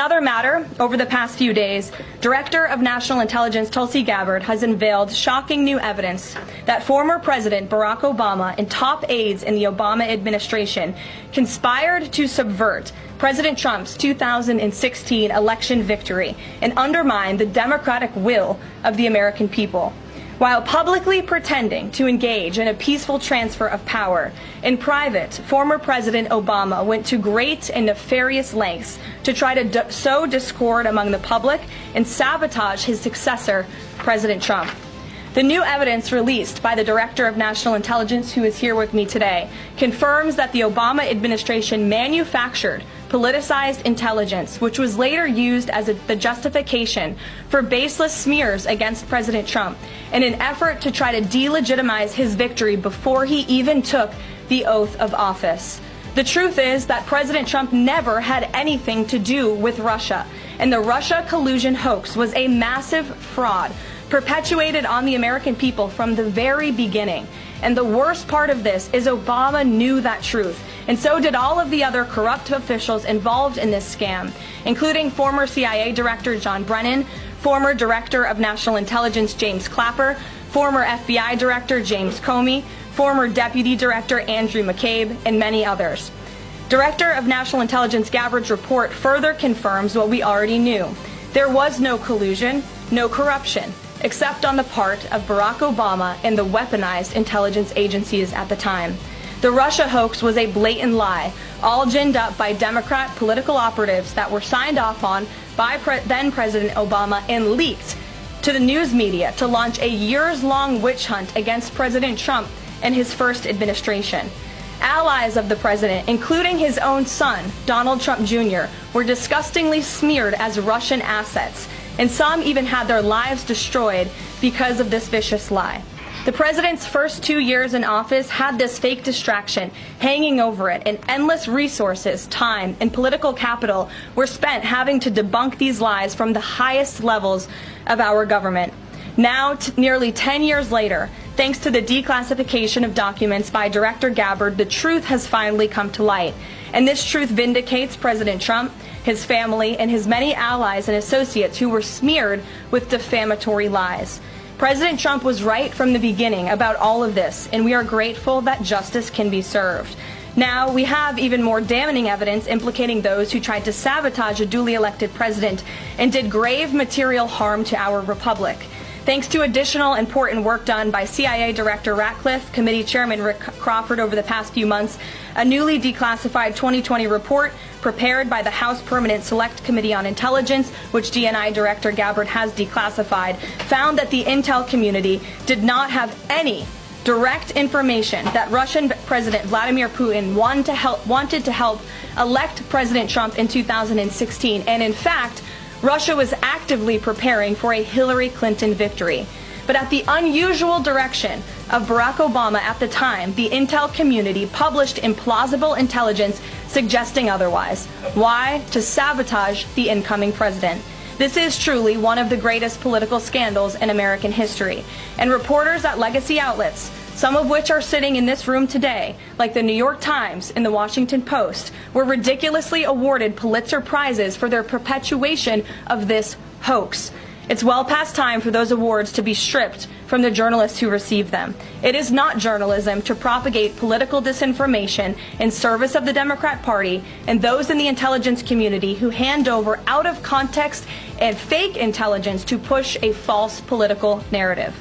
another matter, over the past few days, Director of National Intelligence Tulsi Gabbard has unveiled shocking new evidence that former President Barack Obama and top aides in the Obama administration conspired to subvert President Trump's 2016 election victory and undermine the democratic will of the American people. While publicly pretending to engage in a peaceful transfer of power, in private, former President Obama went to great and nefarious lengths to try to sow discord among the public and sabotage his successor, President Trump. The new evidence released by the Director of National Intelligence, who is here with me today, confirms that the Obama administration manufactured politicized intelligence, which was later used as the justification for baseless smears against President Trump in an effort to try to delegitimize his victory before he even took the oath of office. The truth is that President Trump never had anything to do with Russia, and the Russia collusion hoax was a massive fraud perpetuated on the American people from the very beginning. And the worst part of this is Obama knew that truth, and so did all of the other corrupt officials involved in this scam, including former CIA Director John Brennan, former Director of National Intelligence James Clapper, former FBI Director James Comey, former Deputy Director Andrew McCabe, and many others. Director of National Intelligence Gabbard's report further confirms what we already knew. There was no collusion, no corruption, except on the part of Barack Obama and the weaponized intelligence agencies at the time. The Russia hoax was a blatant lie, all ginned up by Democrat political operatives that were signed off on by then President Obama and leaked to the news media to launch a years-long witch hunt against President Trump and his first administration. Allies of the president, including his own son, Donald Trump Jr., were disgustingly smeared as Russian assets, and some even had their lives destroyed because of this vicious lie. The president's first 2 years in office had this fake distraction hanging over it, and endless resources, time, and political capital were spent having to debunk these lies from the highest levels of our government. Now, nearly 10 years later, thanks to the declassification of documents by Director Gabbard, the truth has finally come to light. And this truth vindicates President Trump, his family, and his many allies and associates who were smeared with defamatory lies. President Trump was right from the beginning about all of this, and we are grateful that justice can be served. Now, we have even more damning evidence implicating those who tried to sabotage a duly elected president and did grave material harm to our republic. Thanks to additional important work done by CIA Director Ratcliffe, Committee Chairman Rick Crawford over the past few months, a newly declassified 2020 report prepared by the House Permanent Select Committee on Intelligence, which DNI Director Gabbard has declassified, found that the intel community did not have any direct information that Russian President Vladimir Putin wanted to help elect President Trump in 2016, and in fact, Russia was actively preparing for a Hillary Clinton victory. But at the unusual direction of Barack Obama at the time, the intel community published implausible intelligence suggesting otherwise. Why? To sabotage the incoming president. This is truly one of the greatest political scandals in American history. And reporters at legacy outlets, some of which are sitting in this room today, like the New York Times and the Washington Post, were ridiculously awarded Pulitzer Prizes for their perpetuation of this hoax. It's well past time for those awards to be stripped from the journalists who receive them. It is not journalism to propagate political disinformation in service of the Democrat Party and those in the intelligence community who hand over out of context and fake intelligence to push a false political narrative.